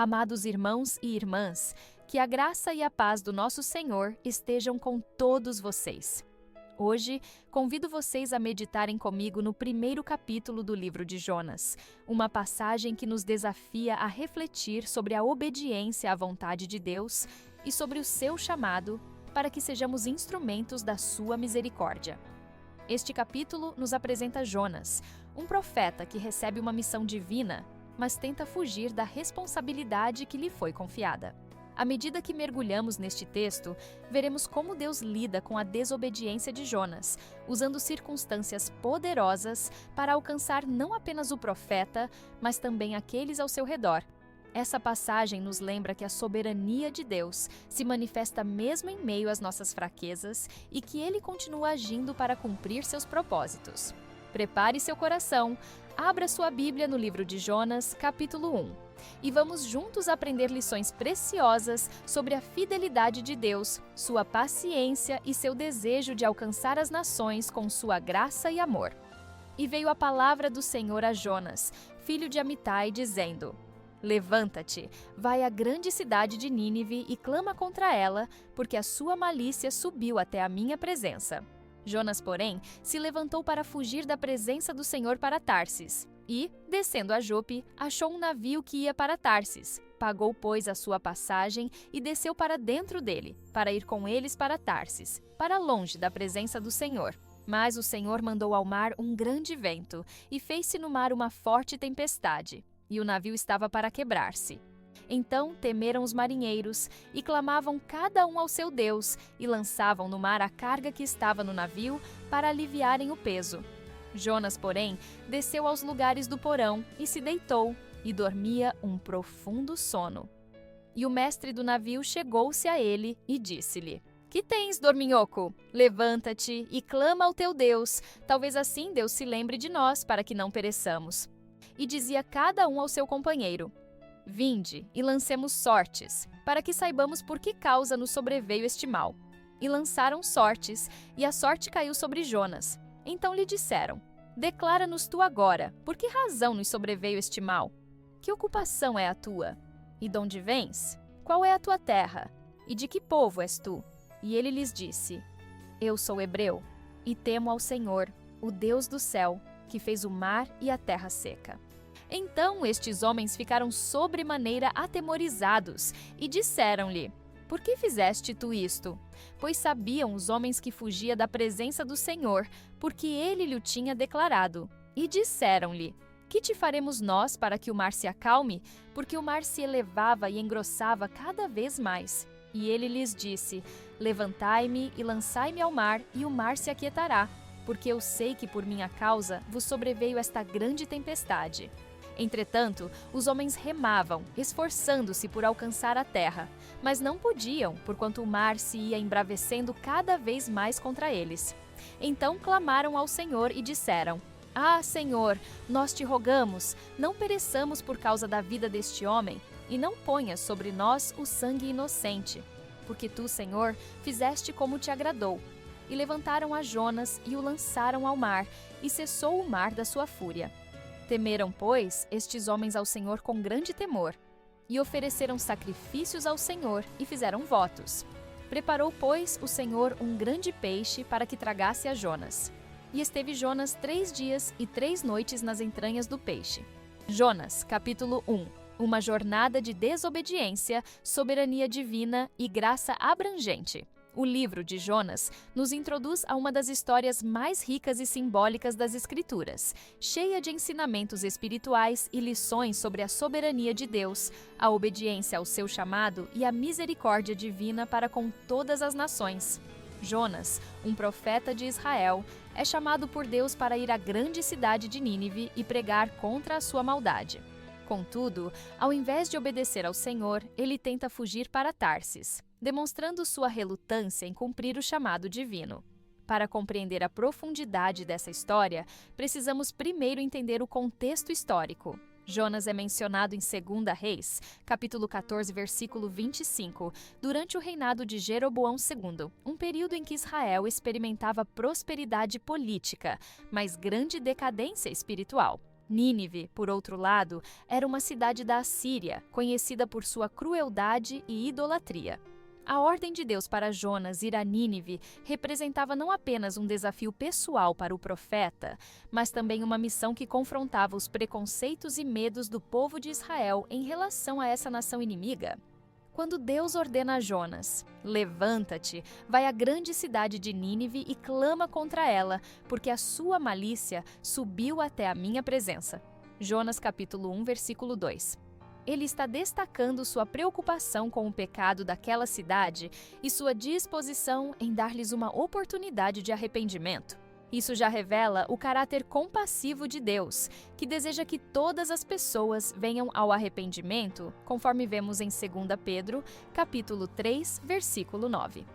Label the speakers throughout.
Speaker 1: Amados irmãos e irmãs, que a graça e a paz do nosso Senhor estejam com todos vocês. Hoje, convido vocês a meditarem comigo no primeiro capítulo do livro de Jonas, uma passagem que nos desafia a refletir sobre a obediência à vontade de Deus e sobre o seu chamado para que sejamos instrumentos da sua misericórdia. Este capítulo nos apresenta Jonas, um profeta que recebe uma missão divina, mas tenta fugir da responsabilidade que lhe foi confiada. À medida que mergulhamos neste texto, veremos como Deus lida com a desobediência de Jonas, usando circunstâncias poderosas para alcançar não apenas o profeta, mas também aqueles ao seu redor. Essa passagem nos lembra que a soberania de Deus se manifesta mesmo em meio às nossas fraquezas e que Ele continua agindo para cumprir seus propósitos. Prepare seu coração, abra sua Bíblia no livro de Jonas, capítulo 1. E vamos juntos aprender lições preciosas sobre a fidelidade de Deus, sua paciência e seu desejo de alcançar as nações com sua graça e amor. E veio a palavra do Senhor a Jonas, filho de Amitai, dizendo: Levanta-te, vai à grande cidade de Nínive e clama contra ela, porque a sua malícia subiu até a minha presença. Jonas, porém, se levantou para fugir da presença do Senhor para Tarsis. E, descendo a Jope, achou um navio que ia para Tarsis. Pagou, pois, a sua passagem e desceu para dentro dele, para ir com eles para Tarsis, para longe da presença do Senhor. Mas o Senhor mandou ao mar um grande vento, e fez-se no mar uma forte tempestade, e o navio estava para quebrar-se. Então temeram os marinheiros, e clamavam cada um ao seu Deus, e lançavam no mar a carga que estava no navio, para aliviarem o peso. Jonas, porém, desceu aos lugares do porão e se deitou, e dormia um profundo sono. E o mestre do navio chegou-se a ele e disse-lhe: Que tens, dorminhoco? Levanta-te e clama ao teu Deus, talvez assim Deus se lembre de nós, para que não pereçamos. E dizia cada um ao seu companheiro: Vinde e lancemos sortes, para que saibamos por que causa nos sobreveio este mal. E lançaram sortes, e a sorte caiu sobre Jonas. Então lhe disseram: Declara-nos tu agora, por que razão nos sobreveio este mal? Que ocupação é a tua? E de onde vens? Qual é a tua terra? E de que povo és tu? E ele lhes disse: Eu sou hebreu, e temo ao Senhor, o Deus do céu, que fez o mar e a terra seca. Então estes homens ficaram sobremaneira atemorizados, e disseram-lhe: Por que fizeste tu isto? Pois sabiam os homens que fugia da presença do Senhor, porque ele lhe tinha declarado. E disseram-lhe: Que te faremos nós para que o mar se acalme? Porque o mar se elevava e engrossava cada vez mais. E ele lhes disse: Levantai-me e lançai-me ao mar, e o mar se aquietará, porque eu sei que por minha causa vos sobreveio esta grande tempestade. Entretanto, os homens remavam, esforçando-se por alcançar a terra, mas não podiam, porquanto o mar se ia embravecendo cada vez mais contra eles. Então clamaram ao Senhor e disseram: Ah, Senhor, nós te rogamos, não pereçamos por causa da vida deste homem, e não ponhas sobre nós o sangue inocente. Porque tu, Senhor, fizeste como te agradou. E levantaram a Jonas e o lançaram ao mar, e cessou o mar da sua fúria. Temeram, pois, estes homens ao Senhor com grande temor, e ofereceram sacrifícios ao Senhor e fizeram votos. Preparou, pois, o Senhor um grande peixe para que tragasse a Jonas. E esteve Jonas 3 dias e 3 noites nas entranhas do peixe. Jonas, capítulo 1. Uma jornada de desobediência, soberania divina e graça abrangente. O livro de Jonas nos introduz a uma das histórias mais ricas e simbólicas das Escrituras, cheia de ensinamentos espirituais e lições sobre a soberania de Deus, a obediência ao seu chamado e a misericórdia divina para com todas as nações. Jonas, um profeta de Israel, é chamado por Deus para ir à grande cidade de Nínive e pregar contra a sua maldade. Contudo, ao invés de obedecer ao Senhor, ele tenta fugir para Tarsis, demonstrando sua relutância em cumprir o chamado divino. Para compreender a profundidade dessa história, precisamos primeiro entender o contexto histórico. Jonas é mencionado em 2 Reis, capítulo 14, versículo 25, durante o reinado de Jeroboão II, um período em que Israel experimentava prosperidade política, mas grande decadência espiritual. Nínive, por outro lado, era uma cidade da Assíria, conhecida por sua crueldade e idolatria. A ordem de Deus para Jonas ir a Nínive representava não apenas um desafio pessoal para o profeta, mas também uma missão que confrontava os preconceitos e medos do povo de Israel em relação a essa nação inimiga. Quando Deus ordena a Jonas: "Levanta-te, vai à grande cidade de Nínive e clama contra ela, porque a sua malícia subiu até a minha presença." Jonas capítulo 1, versículo 2. Ele está destacando sua preocupação com o pecado daquela cidade e sua disposição em dar-lhes uma oportunidade de arrependimento. Isso já revela o caráter compassivo de Deus, que deseja que todas as pessoas venham ao arrependimento, conforme vemos em 2 Pedro, capítulo 3, versículo 9.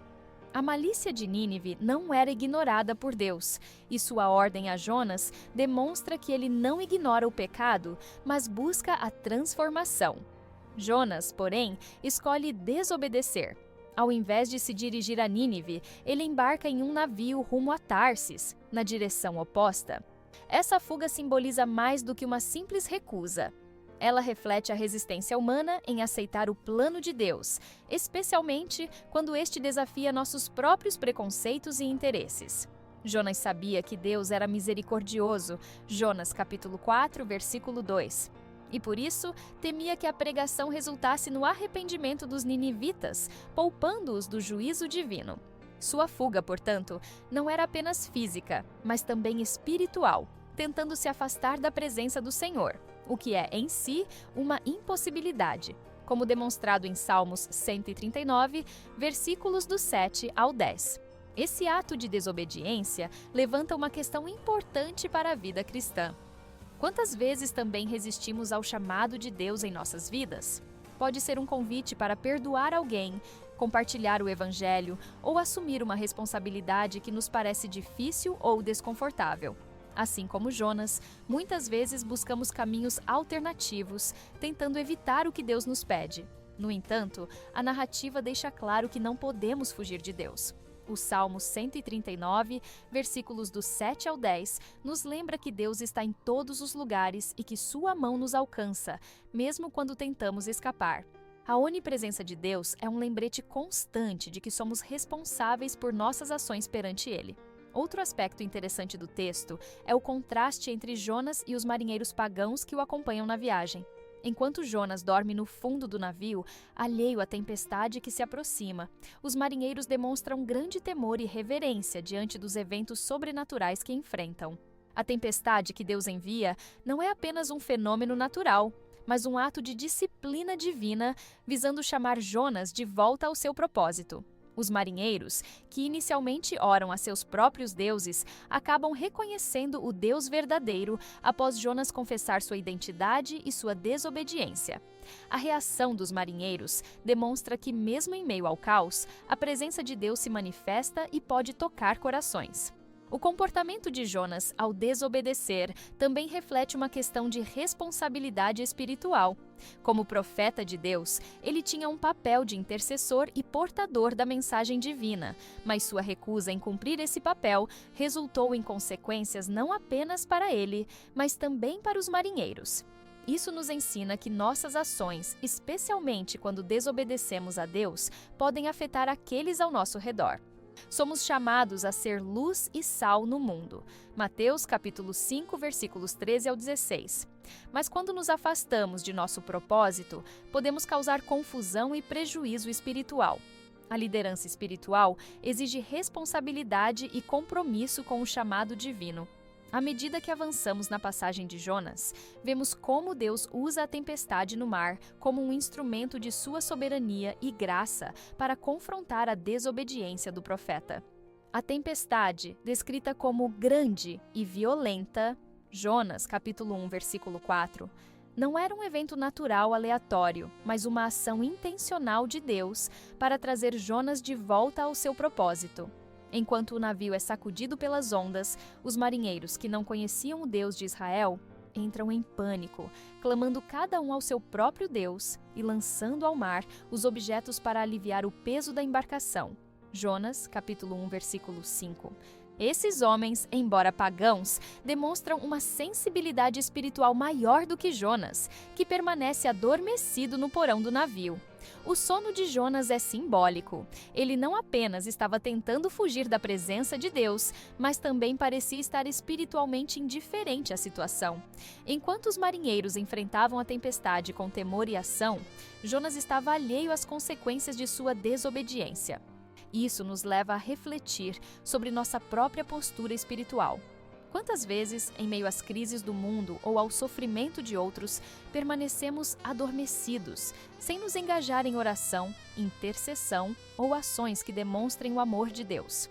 Speaker 1: A malícia de Nínive não era ignorada por Deus, e sua ordem a Jonas demonstra que ele não ignora o pecado, mas busca a transformação. Jonas, porém, escolhe desobedecer. Ao invés de se dirigir a Nínive, ele embarca em um navio rumo a Tarsis, na direção oposta. Essa fuga simboliza mais do que uma simples recusa. Ela reflete a resistência humana em aceitar o plano de Deus, especialmente quando este desafia nossos próprios preconceitos e interesses. Jonas sabia que Deus era misericordioso, Jonas capítulo 4, versículo 2. E por isso, temia que a pregação resultasse no arrependimento dos ninivitas, poupando-os do juízo divino. Sua fuga, portanto, não era apenas física, mas também espiritual, tentando se afastar da presença do Senhor, o que é, em si, uma impossibilidade, como demonstrado em Salmos 139, versículos do 7 ao 10. Esse ato de desobediência levanta uma questão importante para a vida cristã. Quantas vezes também resistimos ao chamado de Deus em nossas vidas? Pode ser um convite para perdoar alguém, compartilhar o Evangelho ou assumir uma responsabilidade que nos parece difícil ou desconfortável. Assim como Jonas, muitas vezes buscamos caminhos alternativos, tentando evitar o que Deus nos pede. No entanto, a narrativa deixa claro que não podemos fugir de Deus. O Salmo 139, versículos do 7 ao 10, nos lembra que Deus está em todos os lugares e que sua mão nos alcança, mesmo quando tentamos escapar. A onipresença de Deus é um lembrete constante de que somos responsáveis por nossas ações perante Ele. Outro aspecto interessante do texto é o contraste entre Jonas e os marinheiros pagãos que o acompanham na viagem. Enquanto Jonas dorme no fundo do navio, alheio à tempestade que se aproxima, os marinheiros demonstram grande temor e reverência diante dos eventos sobrenaturais que enfrentam. A tempestade que Deus envia não é apenas um fenômeno natural, mas um ato de disciplina divina visando chamar Jonas de volta ao seu propósito. Os marinheiros, que inicialmente oram a seus próprios deuses, acabam reconhecendo o Deus verdadeiro após Jonas confessar sua identidade e sua desobediência. A reação dos marinheiros demonstra que, mesmo em meio ao caos, a presença de Deus se manifesta e pode tocar corações. O comportamento de Jonas ao desobedecer também reflete uma questão de responsabilidade espiritual. Como profeta de Deus, ele tinha um papel de intercessor e portador da mensagem divina, mas sua recusa em cumprir esse papel resultou em consequências não apenas para ele, mas também para os marinheiros. Isso nos ensina que nossas ações, especialmente quando desobedecemos a Deus, podem afetar aqueles ao nosso redor. Somos chamados a ser luz e sal no mundo. Mateus capítulo 5, versículos 13 ao 16. Mas quando nos afastamos de nosso propósito, podemos causar confusão e prejuízo espiritual. A liderança espiritual exige responsabilidade e compromisso com o chamado divino. À medida que avançamos na passagem de Jonas, vemos como Deus usa a tempestade no mar como um instrumento de sua soberania e graça para confrontar a desobediência do profeta. A tempestade, descrita como grande e violenta, Jonas, capítulo 1, versículo 4, não era um evento natural aleatório, mas uma ação intencional de Deus para trazer Jonas de volta ao seu propósito. Enquanto o navio é sacudido pelas ondas, os marinheiros que não conheciam o Deus de Israel entram em pânico, clamando cada um ao seu próprio Deus e lançando ao mar os objetos para aliviar o peso da embarcação. Jonas, capítulo 1, versículo 5. Esses homens, embora pagãos, demonstram uma sensibilidade espiritual maior do que Jonas, que permanece adormecido no porão do navio. O sono de Jonas é simbólico. Ele não apenas estava tentando fugir da presença de Deus, mas também parecia estar espiritualmente indiferente à situação. Enquanto os marinheiros enfrentavam a tempestade com temor e ação, Jonas estava alheio às consequências de sua desobediência. Isso nos leva a refletir sobre nossa própria postura espiritual. Quantas vezes, em meio às crises do mundo ou ao sofrimento de outros, permanecemos adormecidos, sem nos engajar em oração, intercessão ou ações que demonstrem o amor de Deus?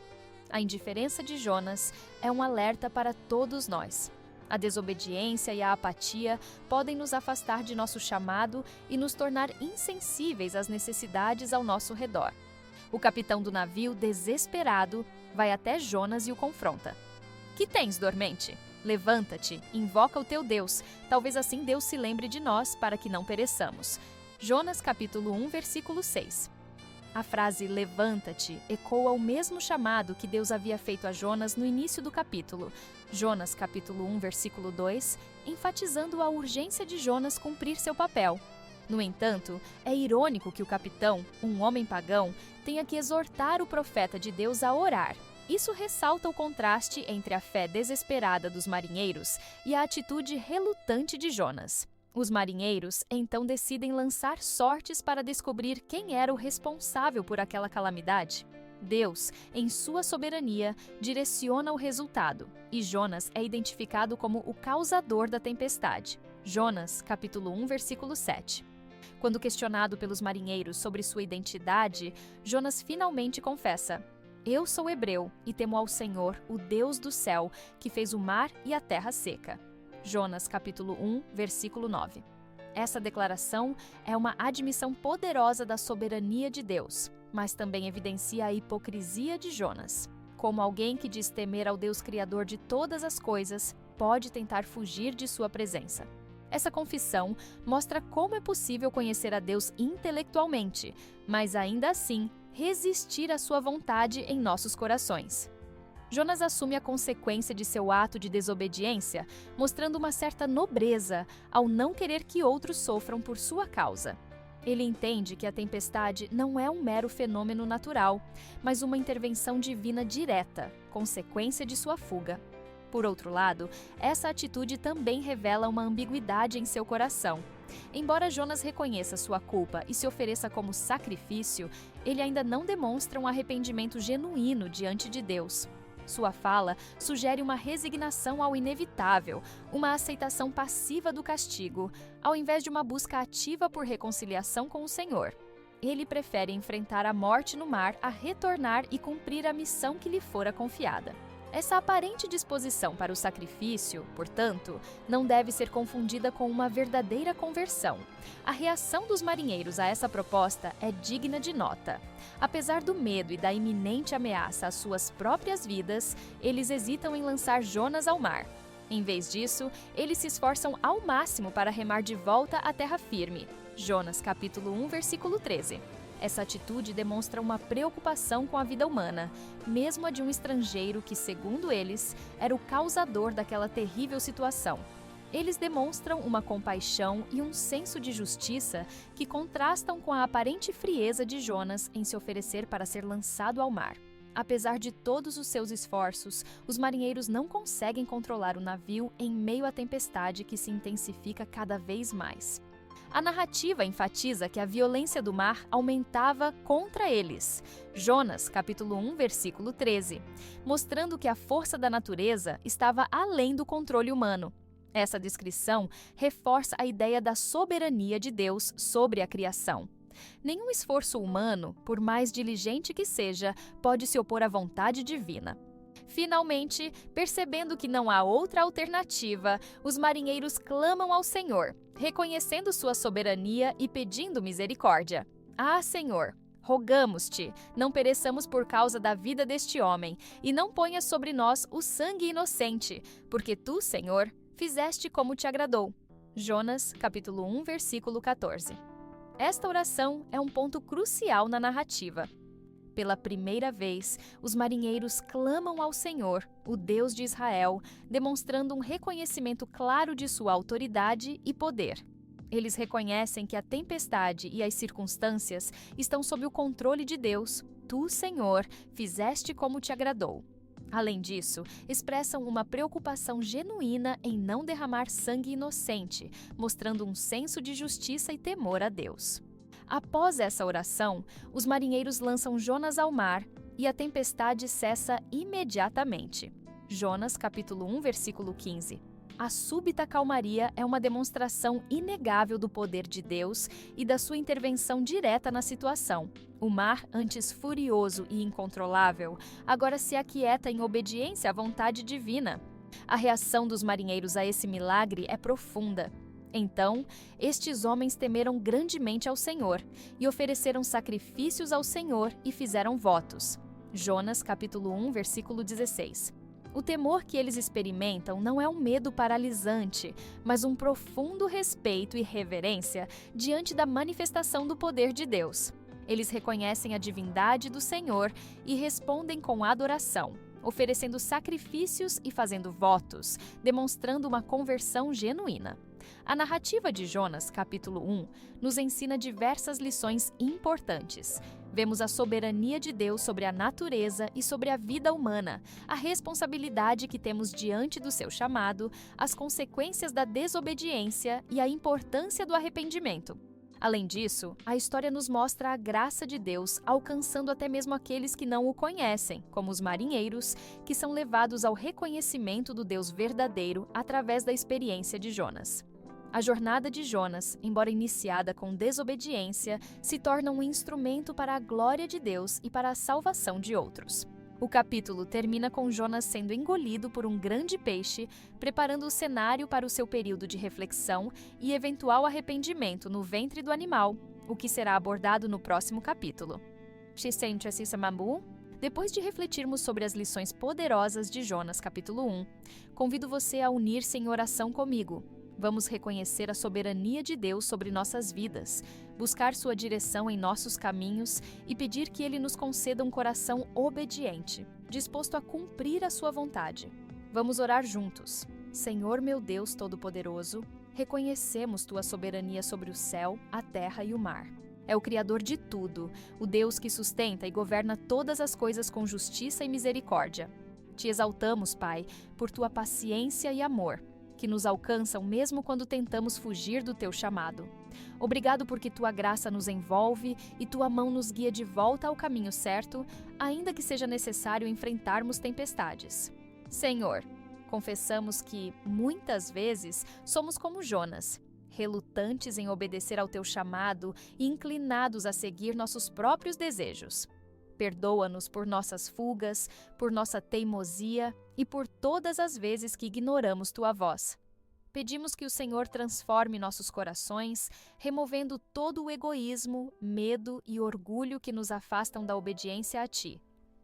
Speaker 1: A indiferença de Jonas é um alerta para todos nós. A desobediência e a apatia podem nos afastar de nosso chamado e nos tornar insensíveis às necessidades ao nosso redor. O capitão do navio, desesperado, vai até Jonas e o confronta. Que tens, dormente? Levanta-te, invoca o teu Deus. Talvez assim Deus se lembre de nós para que não pereçamos. Jonas capítulo 1, versículo 6. A frase levanta-te ecoa o mesmo chamado que Deus havia feito a Jonas no início do capítulo. Jonas capítulo 1, versículo 2, enfatizando a urgência de Jonas cumprir seu papel. No entanto, é irônico que o capitão, um homem pagão, tenha que exortar o profeta de Deus a orar. Isso ressalta o contraste entre a fé desesperada dos marinheiros e a atitude relutante de Jonas. Os marinheiros então decidem lançar sortes para descobrir quem era o responsável por aquela calamidade. Deus, em sua soberania, direciona o resultado, e Jonas é identificado como o causador da tempestade. Jonas, capítulo 1, versículo 7. Quando questionado pelos marinheiros sobre sua identidade, Jonas finalmente confessa: Eu sou hebreu e temo ao Senhor, o Deus do céu, que fez o mar e a terra seca. Jonas capítulo 1, versículo 9. Essa declaração é uma admissão poderosa da soberania de Deus, mas também evidencia a hipocrisia de Jonas. Como alguém que diz temer ao Deus Criador de todas as coisas, pode tentar fugir de sua presença. Essa confissão mostra como é possível conhecer a Deus intelectualmente, mas ainda assim resistir à sua vontade em nossos corações. Jonas assume a consequência de seu ato de desobediência, mostrando uma certa nobreza ao não querer que outros sofram por sua causa. Ele entende que a tempestade não é um mero fenômeno natural, mas uma intervenção divina direta, consequência de sua fuga. Por outro lado, essa atitude também revela uma ambiguidade em seu coração. Embora Jonas reconheça sua culpa e se ofereça como sacrifício, ele ainda não demonstra um arrependimento genuíno diante de Deus. Sua fala sugere uma resignação ao inevitável, uma aceitação passiva do castigo, ao invés de uma busca ativa por reconciliação com o Senhor. Ele prefere enfrentar a morte no mar a retornar e cumprir a missão que lhe fora confiada. Essa aparente disposição para o sacrifício, portanto, não deve ser confundida com uma verdadeira conversão. A reação dos marinheiros a essa proposta é digna de nota. Apesar do medo e da iminente ameaça às suas próprias vidas, eles hesitam em lançar Jonas ao mar. Em vez disso, eles se esforçam ao máximo para remar de volta à terra firme. Jonas capítulo 1, versículo 13. Essa atitude demonstra uma preocupação com a vida humana, mesmo a de um estrangeiro que, segundo eles, era o causador daquela terrível situação. Eles demonstram uma compaixão e um senso de justiça que contrastam com a aparente frieza de Jonas em se oferecer para ser lançado ao mar. Apesar de todos os seus esforços, os marinheiros não conseguem controlar o navio em meio à tempestade que se intensifica cada vez mais. A narrativa enfatiza que a violência do mar aumentava contra eles. Jonas, capítulo 1, versículo 13, mostrando que a força da natureza estava além do controle humano. Essa descrição reforça a ideia da soberania de Deus sobre a criação. Nenhum esforço humano, por mais diligente que seja, pode se opor à vontade divina. Finalmente, percebendo que não há outra alternativa, os marinheiros clamam ao Senhor, reconhecendo sua soberania e pedindo misericórdia. Ah, Senhor, rogamos-te, não pereçamos por causa da vida deste homem, e não ponhas sobre nós o sangue inocente, porque tu, Senhor, fizeste como te agradou. Jonas, capítulo 1, versículo 14. Esta oração é um ponto crucial na narrativa. Pela primeira vez, os marinheiros clamam ao Senhor, o Deus de Israel, demonstrando um reconhecimento claro de sua autoridade e poder. Eles reconhecem que a tempestade e as circunstâncias estão sob o controle de Deus. Tu, Senhor, fizeste como te agradou. Além disso, expressam uma preocupação genuína em não derramar sangue inocente, mostrando um senso de justiça e temor a Deus. Após essa oração, os marinheiros lançam Jonas ao mar e a tempestade cessa imediatamente. Jonas, capítulo 1, versículo 15. A súbita calmaria é uma demonstração inegável do poder de Deus e da sua intervenção direta na situação. O mar, antes furioso e incontrolável, agora se aquieta em obediência à vontade divina. A reação dos marinheiros a esse milagre é profunda. Então, estes homens temeram grandemente ao Senhor e ofereceram sacrifícios ao Senhor e fizeram votos. Jonas, capítulo 1, versículo 16. O temor que eles experimentam não é um medo paralisante, mas um profundo respeito e reverência diante da manifestação do poder de Deus. Eles reconhecem a divindade do Senhor e respondem com adoração, oferecendo sacrifícios e fazendo votos, demonstrando uma conversão genuína. A narrativa de Jonas, capítulo 1, nos ensina diversas lições importantes. Vemos a soberania de Deus sobre a natureza e sobre a vida humana, a responsabilidade que temos diante do seu chamado, as consequências da desobediência e a importância do arrependimento. Além disso, a história nos mostra a graça de Deus alcançando até mesmo aqueles que não o conhecem, como os marinheiros, que são levados ao reconhecimento do Deus verdadeiro através da experiência de Jonas. A jornada de Jonas, embora iniciada com desobediência, se torna um instrumento para a glória de Deus e para a salvação de outros. O capítulo termina com Jonas sendo engolido por um grande peixe, preparando o cenário para o seu período de reflexão e eventual arrependimento no ventre do animal, o que será abordado no próximo capítulo. Depois de refletirmos sobre as lições poderosas de Jonas, capítulo 1, convido você a unir-se em oração comigo. Vamos reconhecer a soberania de Deus sobre nossas vidas, buscar sua direção em nossos caminhos e pedir que Ele nos conceda um coração obediente, disposto a cumprir a sua vontade. Vamos orar juntos. Senhor meu Deus Todo-Poderoso, reconhecemos tua soberania sobre o céu, a terra e o mar. É o Criador de tudo, o Deus que sustenta e governa todas as coisas com justiça e misericórdia. Te exaltamos, Pai, por tua paciência e amor, que nos alcançam mesmo quando tentamos fugir do teu chamado. Obrigado porque tua graça nos envolve e tua mão nos guia de volta ao caminho certo, ainda que seja necessário enfrentarmos tempestades. Senhor, confessamos que, muitas vezes, somos como Jonas, relutantes em obedecer ao teu chamado e inclinados a seguir nossos próprios desejos. Perdoa-nos por nossas fugas, por nossa teimosia e por todas as vezes que ignoramos tua voz. Pedimos que o Senhor transforme nossos corações, removendo todo o egoísmo, medo e orgulho que nos afastam da obediência a ti.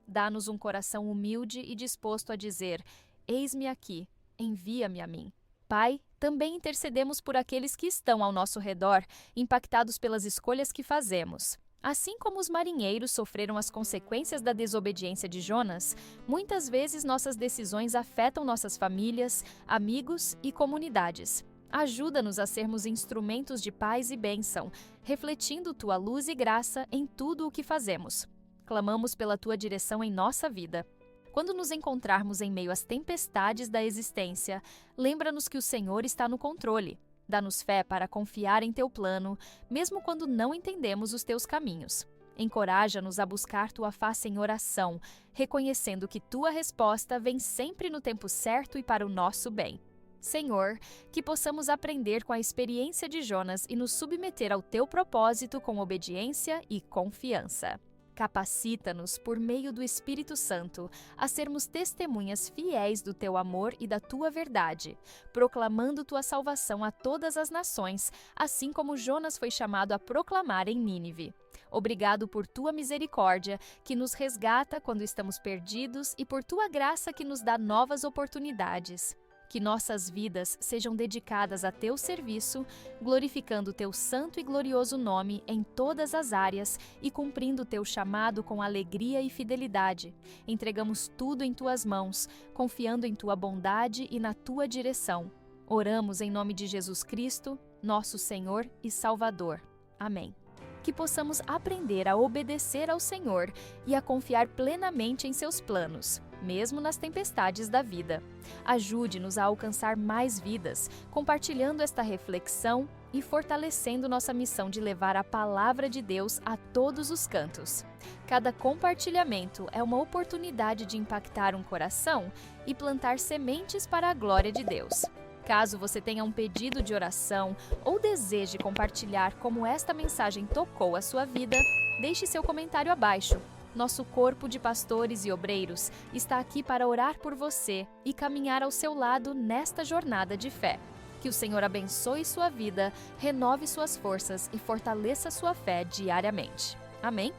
Speaker 1: Dá-nos um coração humilde e disposto a dizer: eis-me aqui, envia-me a mim. Pai, também intercedemos por aqueles que estão ao nosso redor, impactados pelas escolhas que fazemos. Assim como os marinheiros sofreram as consequências da desobediência de Jonas, muitas vezes nossas decisões afetam nossas famílias, amigos e comunidades. Ajuda-nos a sermos instrumentos de paz e bênção, refletindo tua luz e graça em tudo o que fazemos. Clamamos pela tua direção em nossa vida. Quando nos encontrarmos em meio às tempestades da existência, lembra-nos que o Senhor está no controle. Dá-nos fé para confiar em teu plano, mesmo quando não entendemos os teus caminhos. Encoraja-nos a buscar tua face em oração, reconhecendo que tua resposta vem sempre no tempo certo e para o nosso bem. Senhor, que possamos aprender com a experiência de Jonas e nos submeter ao teu propósito com obediência e confiança. Capacita-nos, por meio do Espírito Santo, a sermos testemunhas fiéis do teu amor e da tua verdade, proclamando tua salvação a todas as nações, assim como Jonas foi chamado a proclamar em Nínive. Obrigado por tua misericórdia, que nos resgata quando estamos perdidos, e por tua graça que nos dá novas oportunidades. Que nossas vidas sejam dedicadas a Teu serviço, glorificando Teu santo e glorioso nome em todas as áreas e cumprindo Teu chamado com alegria e fidelidade. Entregamos tudo em Tuas mãos, confiando em Tua bondade e na Tua direção. Oramos em nome de Jesus Cristo, nosso Senhor e Salvador. Amém. Que possamos aprender a obedecer ao Senhor e a confiar plenamente em seus planos, mesmo nas tempestades da vida. Ajude-nos a alcançar mais vidas, compartilhando esta reflexão e fortalecendo nossa missão de levar a palavra de Deus a todos os cantos. Cada compartilhamento é uma oportunidade de impactar um coração e plantar sementes para a glória de Deus. Caso você tenha um pedido de oração ou deseje compartilhar como esta mensagem tocou a sua vida, deixe seu comentário abaixo. Nosso corpo de pastores e obreiros está aqui para orar por você e caminhar ao seu lado nesta jornada de fé. Que o Senhor abençoe sua vida, renove suas forças e fortaleça sua fé diariamente. Amém?